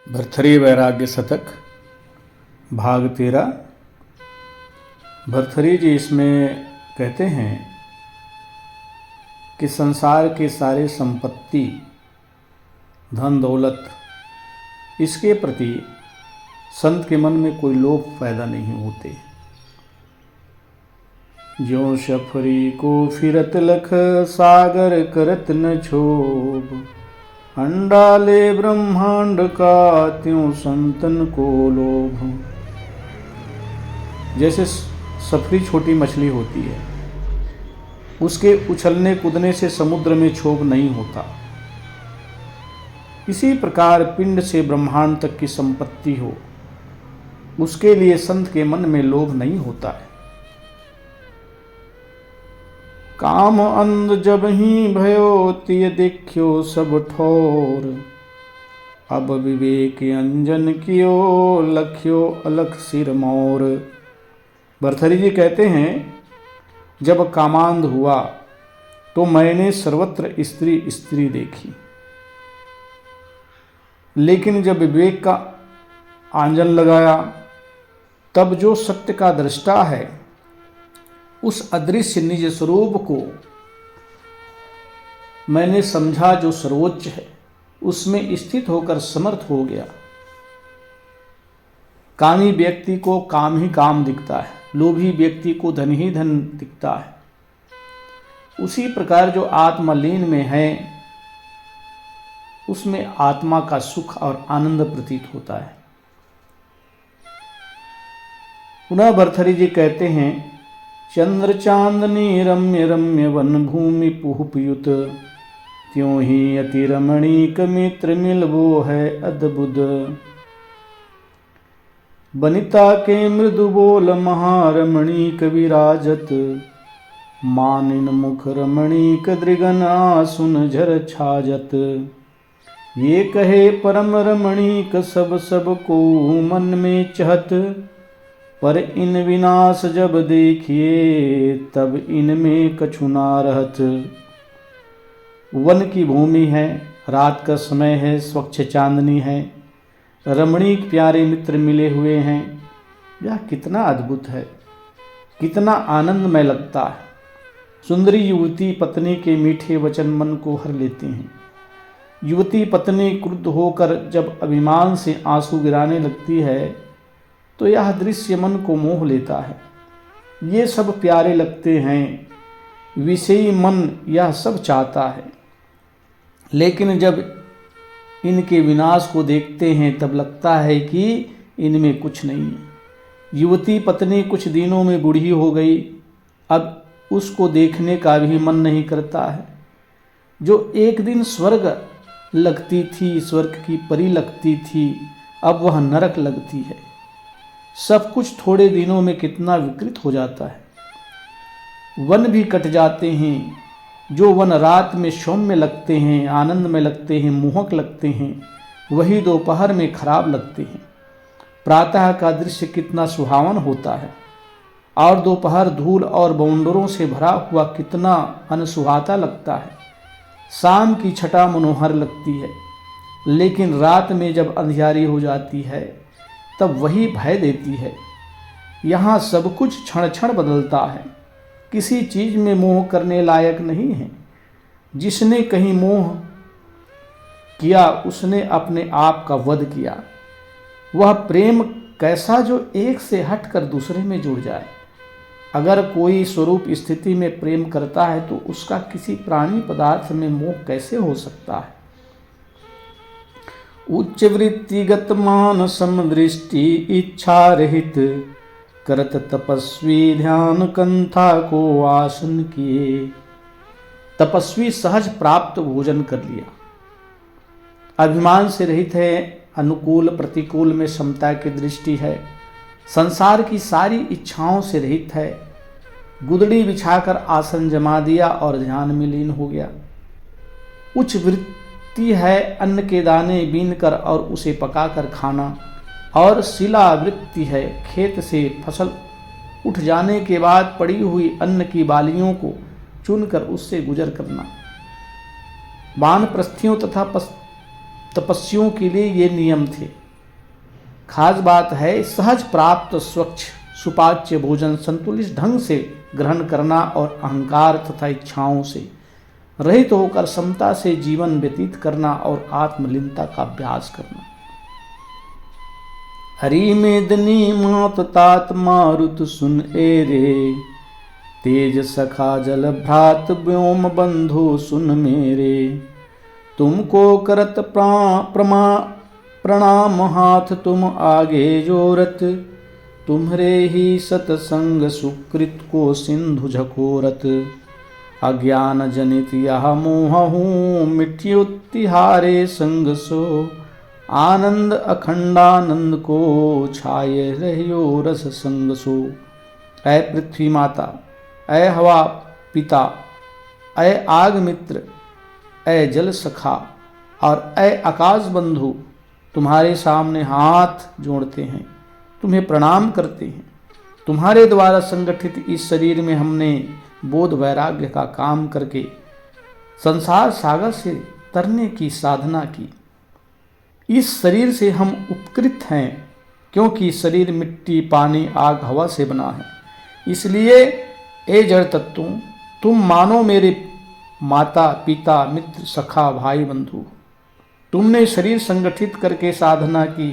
भर्तृहरि वैराग्य शतक भाग 13। भर्तृहरि जी इसमें कहते हैं कि संसार के सारे संपत्ति, धन दौलत, इसके प्रति संत के मन में कोई लोभ पैदा नहीं होते। ज्यों सफरी को फिरत लख सागर करत न क्षोभ, अंडाले ब्रह्मांड का त्यों संतन को लोभ। जैसे सफरी छोटी मछली होती है, उसके उछलने कूदने से समुद्र में क्षोभ नहीं होता, इसी प्रकार पिंड से ब्रह्मांड तक की संपत्ति हो, उसके लिए संत के मन में लोभ नहीं होता है। काम अंध जब ही भयो तिय देखियो सब ठोर, अब विवेक अंजन कियो लख्यो अलख सिर मोर। भर्तृहरि जी कहते हैं, जब कामांध हुआ तो मैंने सर्वत्र स्त्री स्त्री देखी, लेकिन जब विवेक का आंजन लगाया तब जो सत्य का दृष्टा है, उस अदृश्य निज स्वरूप को मैंने समझा जो सर्वोच्च है, उसमें स्थित होकर समर्थ हो गया। कामी व्यक्ति को काम ही काम दिखता है, लोभी व्यक्ति को धन ही धन दिखता है। उसी प्रकार जो आत्मलीन में है, उसमें आत्मा का सुख और आनंद प्रतीत होता है। पुनः भर्तृहरि जी कहते हैं, चंद्र चांदनी रम्य रम्य वन भूमि पुहुपयुत, त्यों ही अति रमणीक मित्र मिलवो है अद्भुत। बनिता के मृदु बोल महारमणीक विराजत, मानिन मुख रमणीक दृगन आसुन झर छाजत। ये कहे परम रमणीक सब सब को मन में चहत, पर इन विनाश जब देखिए तब इनमें कछु ना रहत। वन की भूमि है, रात का समय है, स्वच्छ चांदनी है, रमणीक प्यारे मित्र मिले हुए हैं। यह कितना अद्भुत है, कितना आनंदमय लगता है। सुंदरी युवती पत्नी के मीठे वचन मन को हर लेते हैं। युवती पत्नी क्रुद्ध होकर जब अभिमान से आंसू गिराने लगती है तो यह दृश्य मन को मोह लेता है। ये सब प्यारे लगते हैं, विषयी मन यह सब चाहता है, लेकिन जब इनके विनाश को देखते हैं तब लगता है कि इनमें कुछ नहीं है। युवती पत्नी कुछ दिनों में बूढ़ी हो गई, अब उसको देखने का भी मन नहीं करता है। जो एक दिन स्वर्ग लगती थी, स्वर्ग की परी लगती थी, अब वह नरक लगती है। सब कुछ थोड़े दिनों में कितना विकृत हो जाता है। वन भी कट जाते हैं। जो वन रात में सौम्य लगते हैं, आनंद में लगते हैं, मोहक लगते हैं, वही दोपहर में खराब लगते हैं। प्रातः का दृश्य कितना सुहावन होता है, और दोपहर धूल और बौंडरों से भरा हुआ कितना अनसुहाता लगता है। शाम की छटा मनोहर लगती है, लेकिन रात में जब अंधियारी हो जाती है तब वही भय देती है। यहाँ सब कुछ क्षण क्षण बदलता है, किसी चीज में मोह करने लायक नहीं है। जिसने कहीं मोह किया उसने अपने आप का वध किया। वह प्रेम कैसा जो एक से हटकर दूसरे में जुड़ जाए। अगर कोई स्वरूप स्थिति में प्रेम करता है तो उसका किसी प्राणी पदार्थ में मोह कैसे हो सकता है। उच्च वृत्तिगत मान समदृष्टि इच्छा रहित, करत तपस्वी ध्यान कंथा को आसन किए। तपस्वी सहज प्राप्त भोजन कर लिया, अभिमान से रहित है, अनुकूल प्रतिकूल में समता की दृष्टि है, संसार की सारी इच्छाओं से रहित है, गुदड़ी बिछाकर आसन जमा दिया और ध्यान में लीन हो गया। उच्च वृत्ति है अन्न के दाने बीन कर और उसे पकाकर खाना, और शिला वृत्ति है खेत से फसल उठ जाने के बाद पड़ी हुई अन्न की बालियों को चुनकर उससे गुजर करना। वानप्रस्थियों तथा तपस्वियों के लिए ये नियम थे। खास बात है सहज प्राप्त स्वच्छ सुपाच्य भोजन संतुलित ढंग से ग्रहण करना और अहंकार तथा इच्छाओं से रहित होकर समता से जीवन व्यतीत करना और आत्मलीनता का अभ्यास करना। हरि मेदनी मात तात मारुत सुन एरे, तेज सखा जल भ्रात व्योम बंधु सुन मेरे। तुमको करत प्रणाम हाथ तुम आगे जोरत, तुम्हरे ही सतसंग सुकृत को सिंधु झकोरत। अज्ञान जनित यह मोह हूँ मिट्टियो तिहारे संग सो, आनंद अखंडानंद को छाये रहियो रस संग सो। ऐ पृथ्वी माता, ऐ हवा पिता, ऐ आग मित्र, ऐ जल सखा और ऐ आकाश बंधु, तुम्हारे सामने हाथ जोड़ते हैं, तुम्हें प्रणाम करते हैं। तुम्हारे द्वारा संगठित इस शरीर में हमने बोध वैराग्य का काम करके संसार सागर से तरने की साधना की। इस शरीर से हम उपकृत हैं क्योंकि शरीर मिट्टी पानी आग हवा से बना है। इसलिए ए जड़ तत्वों, तुम मानो मेरे माता पिता मित्र सखा भाई बंधु। तुमने शरीर संगठित करके साधना की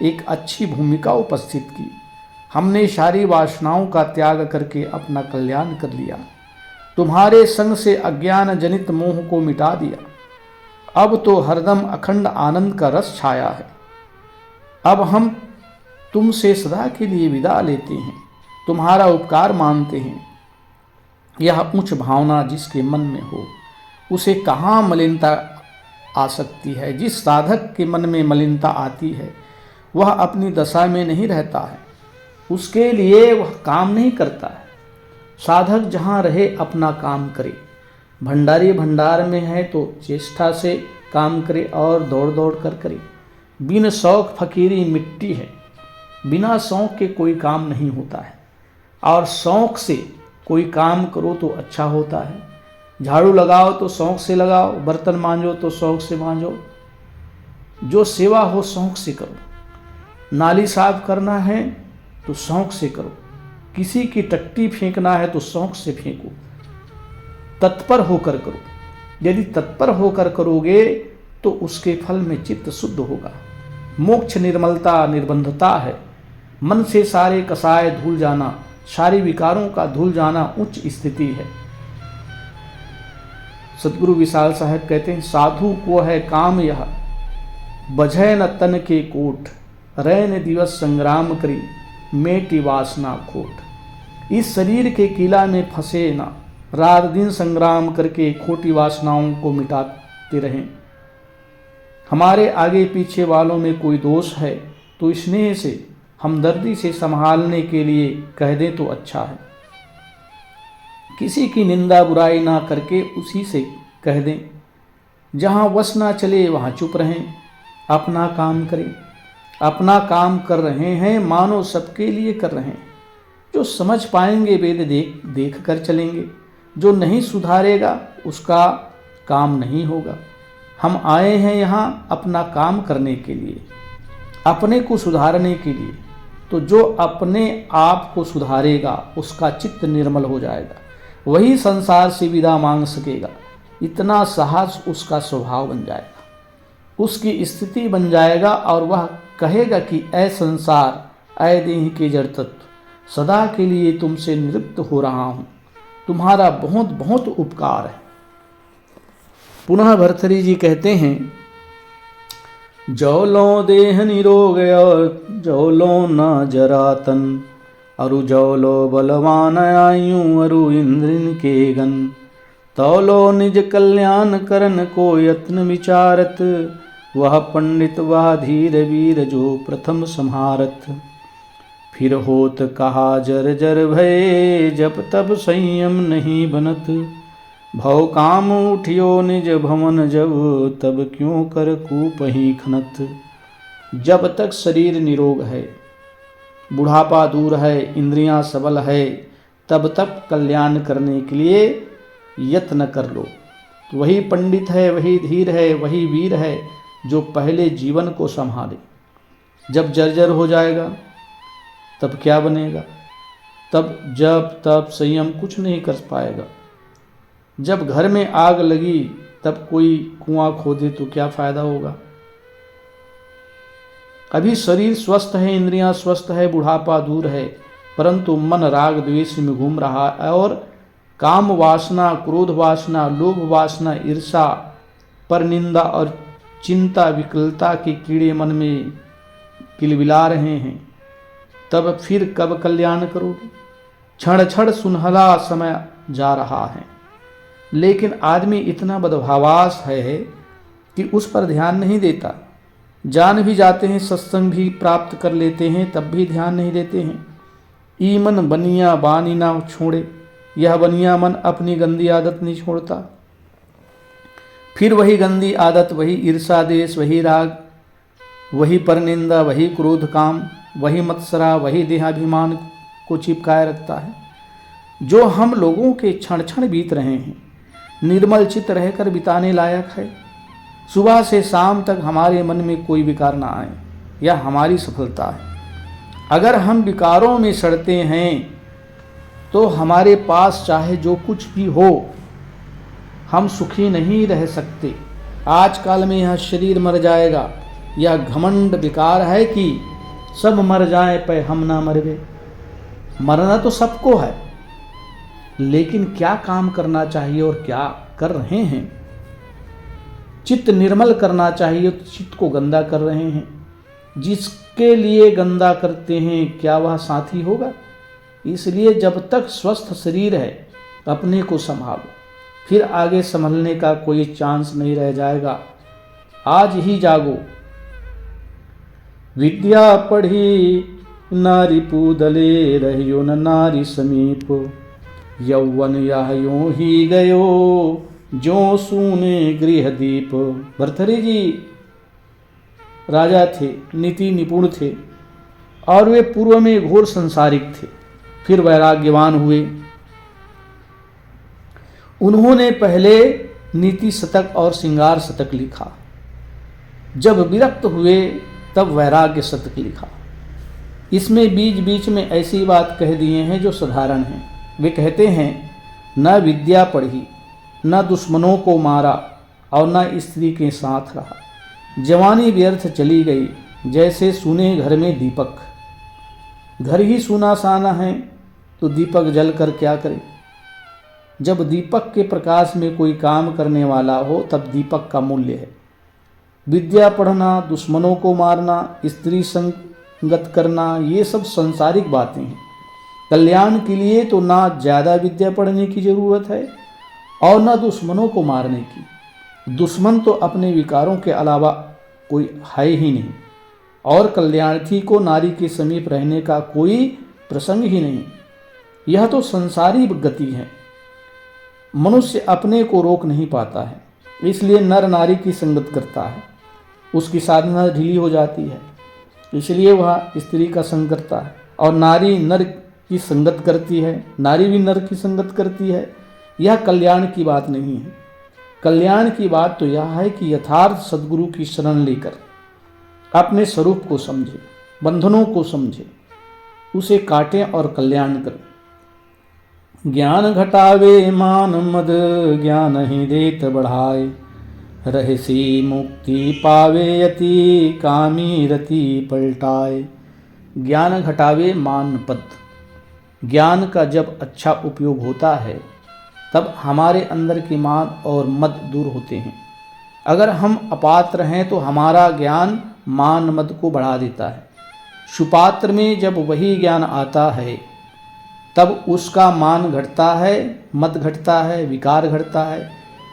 एक अच्छी भूमिका उपस्थित की। हमने सारी वासनाओं का त्याग करके अपना कल्याण कर लिया। तुम्हारे संग से अज्ञान जनित मोह को मिटा दिया। अब तो हरदम अखंड आनंद का रस छाया है। अब हम तुमसे सदा के लिए विदा लेते हैं, तुम्हारा उपकार मानते हैं। यह उच्च भावना जिसके मन में हो उसे कहाँ मलिनता आ सकती है। जिस साधक के मन में मलिनता आती है वह अपनी दशा में नहीं रहता है, उसके लिए वह काम नहीं करता है। साधक जहाँ रहे अपना काम करे। भंडारी भंडार में है तो चेष्टा से काम करे और दौड़ दौड़ कर करे। बिन शौक फकीरी मिट्टी है। बिना शौक के कोई काम नहीं होता है और शौक से कोई काम करो तो अच्छा होता है। झाड़ू लगाओ तो शौक से लगाओ, बर्तन मांजो तो शौक से मांजो। जो सेवा हो शौक से करो। नाली साफ करना है तो शौक से करो। किसी की टट्टी फेंकना है तो शौक से फेंको। तत्पर होकर करो। यदि तत्पर होकर करोगे तो उसके फल में चित्त शुद्ध होगा। मोक्ष निर्मलता निर्बंधता है। मन से सारे कसाय धुल जाना, सारे विकारों का धुल जाना उच्च स्थिति है। सतगुरु विशाल साहब कहते हैं, साधु को है काम यह, बझै न तन के कोट, रैन दिवस संग्राम करी, मेटी वासना खोट। इस शरीर के किला में फंसे ना, रात दिन संग्राम करके खोटी वासनाओं को मिटाते रहें। हमारे आगे पीछे वालों में कोई दोष है तो स्नेह से हमदर्दी से संभालने के लिए कह दें तो अच्छा है। किसी की निंदा बुराई ना करके उसी से कह दें। जहाँ वश ना चले वहाँ चुप रहें, अपना काम करें। अपना काम कर रहे हैं मानो सबके लिए कर रहे हैं। जो समझ पाएंगे वेद देख कर चलेंगे। जो नहीं सुधारेगा उसका काम नहीं होगा। हम आए हैं यहाँ अपना काम करने के लिए, अपने को सुधारने के लिए। तो जो अपने आप को सुधारेगा उसका चित्त निर्मल हो जाएगा, वही संसार से विदा मांग सकेगा। इतना साहस उसका स्वभाव बन जाएगा, उसकी स्थिति बन जाएगा और वह कहेगा कि ऐ संसार, ऐ देह के जड़ तत्व, सदा के लिए तुमसे निवृत्त हो रहा हूँ। तुम्हारा बहुत बहुत उपकार है। पुनः भर्तृहरि जी कहते हैं, जो लो देह निरोग और जो लो न जरातन, अरु जो लो बलवान आयु अरु इंद्रिन के गन, तो लो निज कल्याण करन को यत्न विचारत, वह पंडित वह धीर वीर जो प्रथम संहारत। फिर होत कहा जर जर भय, जब तब संयम नहीं बनत, भव काम उठियो निज भवन जब, तब क्यों कर कूपहि खनत। जब तक शरीर निरोग है, बुढ़ापा दूर है, इंद्रियां सबल है, तब तक कल्याण करने के लिए यत्न कर लो। वही पंडित है, वही धीर है, वही वीर है जो पहले जीवन को संभाले। जब जर्जर हो जाएगा तब क्या बनेगा? तब जब तब संयम कुछ नहीं कर पाएगा। जब घर में आग लगी तब कोई कुआं खोदे तो क्या फायदा होगा? अभी शरीर स्वस्थ है, इंद्रियां स्वस्थ है, बुढ़ापा दूर है, परंतु मन राग द्वेष में घूम रहा है और काम वासना, क्रोध वासना, लोभ वासना, ईर्षा, परनिंदा और चिंता, विकलता के कीड़े मन में किलबिला रहे हैं। तब फिर कब कल्याण करोगे? क्षण क्षण सुनहला समय जा रहा है, लेकिन आदमी इतना बदभावास है कि उस पर ध्यान नहीं देता। जान भी जाते हैं, सत्संग भी प्राप्त कर लेते हैं, तब भी ध्यान नहीं देते हैं। ईमन बनिया बानी ना छोड़े, यह बनिया मन अपनी गंदी आदत नहीं छोड़ता। फिर वही गंदी आदत, वही ईर्षा देश, वही राग, वही परनिंदा, वही क्रोध काम, वही मत्सरा, वही देहाभिमान को चिपकाए रखता है। जो हम लोगों के क्षण क्षण बीत रहे हैं, निर्मल चित्त रहकर बिताने लायक है। सुबह से शाम तक हमारे मन में कोई विकार ना आए, यह हमारी सफलता है। अगर हम विकारों में सड़ते हैं तो हमारे पास चाहे जो कुछ भी हो, हम सुखी नहीं रह सकते। आजकल में यह शरीर मर जाएगा, यह घमंड विकार है कि सब मर जाए पे हम ना मरवे। मरना तो सबको है, लेकिन क्या काम करना चाहिए और क्या कर रहे हैं? चित्त निर्मल करना चाहिए तो चित्त को गंदा कर रहे हैं। जिसके लिए गंदा करते हैं क्या वह साथी होगा? इसलिए जब तक स्वस्थ शरीर है अपने को संभालो, फिर आगे संभलने का कोई चांस नहीं रह जाएगा। आज ही जागो। विद्या पढ़ी नारी पूदले, रहियो न नारी समीप। यौवन यह यूं ही गयो, जो सूने गृह दीप। भर्तृहरि जी राजा थे, नीति निपुण थे और वे पूर्व में घोर संसारिक थे, फिर वैराग्यवान हुए। उन्होंने पहले नीति शतक और श्रृंगार शतक लिखा, जब विरक्त हुए तब वैराग्य शतक लिखा। इसमें बीच बीच में ऐसी बात कह दिए हैं जो साधारण हैं। वे कहते हैं, न विद्या पढ़ी, न दुश्मनों को मारा और न स्त्री के साथ रहा। जवानी व्यर्थ चली गई, जैसे सूने घर में दीपक। घर ही सूना साना है तो दीपक जल कर क्या करे? जब दीपक के प्रकाश में कोई काम करने वाला हो तब दीपक का मूल्य है। विद्या पढ़ना, दुश्मनों को मारना, स्त्री संगत करना, ये सब सांसारिक बातें हैं। कल्याण के लिए तो ना ज़्यादा विद्या पढ़ने की ज़रूरत है और ना दुश्मनों को मारने की। दुश्मन तो अपने विकारों के अलावा कोई है ही नहीं, और कल्याणार्थी को नारी के समीप रहने का कोई प्रसंग ही नहीं। यह तो संसारी गति है। मनुष्य अपने को रोक नहीं पाता है, इसलिए नर नारी की संगत करता है। उसकी साधना ढीली हो जाती है, इसलिए वह स्त्री का संग करता है। और नारी नर की संगत करती है, नारी भी नर की संगत करती है। यह कल्याण की बात नहीं है। कल्याण की बात तो यह है कि यथार्थ सद्गुरु की शरण लेकर अपने स्वरूप को समझे, बंधनों को समझे, उसे काटें और कल्याण करें। ज्ञान घटावे मान मद, ज्ञान ही देत बढ़ाए। रहसी मुक्ति पावे यति, कामी रति पलटाए। ज्ञान घटावे मान पद। ज्ञान का जब अच्छा उपयोग होता है तब हमारे अंदर की मान और मद दूर होते हैं। अगर हम अपात्र हैं तो हमारा ज्ञान मान मद को बढ़ा देता है। सुपात्र में जब वही ज्ञान आता है तब उसका मान घटता है, मद घटता है, विकार घटता है।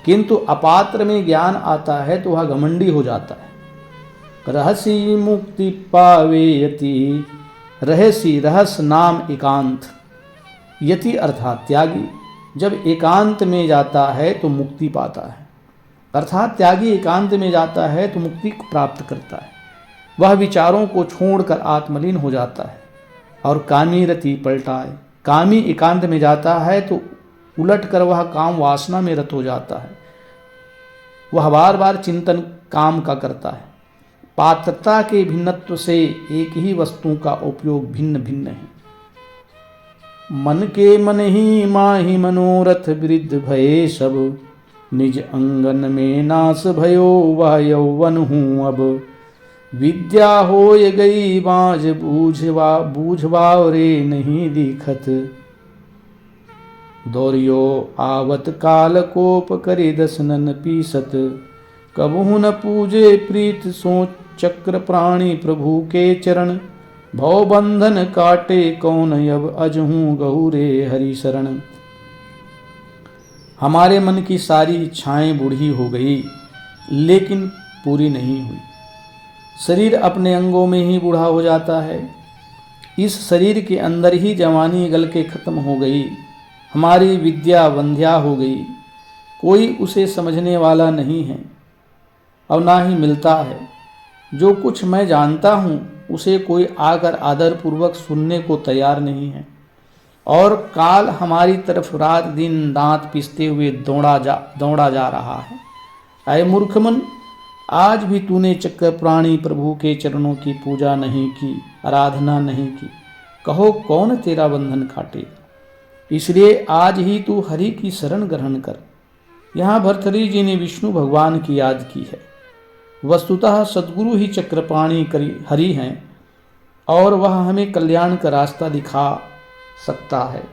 किंतु अपात्र में ज्ञान आता है तो वह घमंडी हो जाता है। रहसी मुक्ति पावे यति, रहसी रहस नाम एकांत। यति अर्थात त्यागी जब एकांत में जाता है तो मुक्ति पाता है, अर्थात त्यागी एकांत में जाता है तो मुक्ति को प्राप्त करता है। वह विचारों को छोड़कर आत्मलीन हो जाता है और कामी रति पलटाए। कामी एकांत में जाता है तो उलट कर वह काम वासना में रत हो जाता है। वह बार बार चिंतन काम का करता है। पात्रता के भिन्नत्व से एक ही वस्तु का उपयोग भिन्न भिन्न है। मन के मन ही माहि मनोरथ वृद्ध भये सब, निज अंगन में नाश भयो वह यौवन हूँ अब। विद्या होय गई बाँझ बूझवा रे नहीं दिखत, दौरियो आवत काल कोप करे दसनन पीसत। कबहु न पूजे प्रीत सोच चक्र प्राणी प्रभु के चरण, भव बंधन काटे कौन अब अजहूँ गहुरे हरि शरण। हमारे मन की सारी इच्छाएं बूढ़ी हो गई लेकिन पूरी नहीं हुई। शरीर अपने अंगों में ही बूढ़ा हो जाता है। इस शरीर के अंदर ही जवानी गल के खत्म हो गई। हमारी विद्या वंध्या हो गई। कोई उसे समझने वाला नहीं है और ना ही मिलता है। जो कुछ मैं जानता हूँ उसे कोई आकर आदरपूर्वक सुनने को तैयार नहीं है। और काल हमारी तरफ रात दिन दांत पीसते हुए दौड़ा जा रहा है। अय मूर्ख मन, आज भी तूने चक्र प्राणी प्रभु के चरणों की पूजा नहीं की, आराधना नहीं की। कहो कौन तेरा बंधन काटेगा। इसलिए आज ही तू हरि की शरण ग्रहण कर। यहाँ भर्तृहरि जी ने विष्णु भगवान की याद की है। वस्तुतः सद्गुरु ही चक्रपाणी हरि हैं और वह हमें कल्याण का रास्ता दिखा सकता है।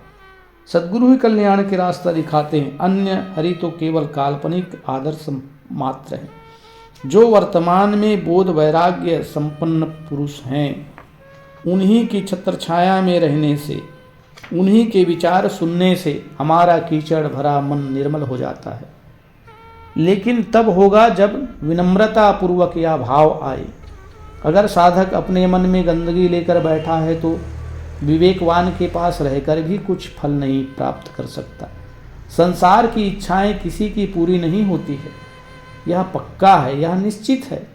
सद्गुरु ही कल्याण के रास्ता दिखाते हैं। अन्य हरि तो केवल काल्पनिक आदर्श मात्र है। जो वर्तमान में बोध वैराग्य संपन्न पुरुष हैं, उन्हीं की छत्र छाया में रहने से, उन्हीं के विचार सुनने से हमारा कीचड़ भरा मन निर्मल हो जाता है। लेकिन तब होगा जब विनम्रता पूर्वक यह भाव आए। अगर साधक अपने मन में गंदगी लेकर बैठा है तो विवेकवान के पास रहकर भी कुछ फल नहीं प्राप्त कर सकता। संसार की इच्छाएं किसी की पूरी नहीं होती है, यह पक्का है, यह निश्चित है।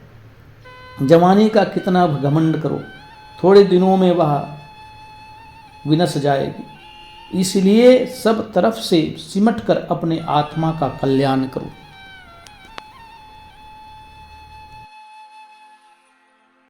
जवानी का कितना घमंड करो, थोड़े दिनों में वह विनश जाएगी। इसलिए सब तरफ से सिमट कर अपने आत्मा का कल्याण करो।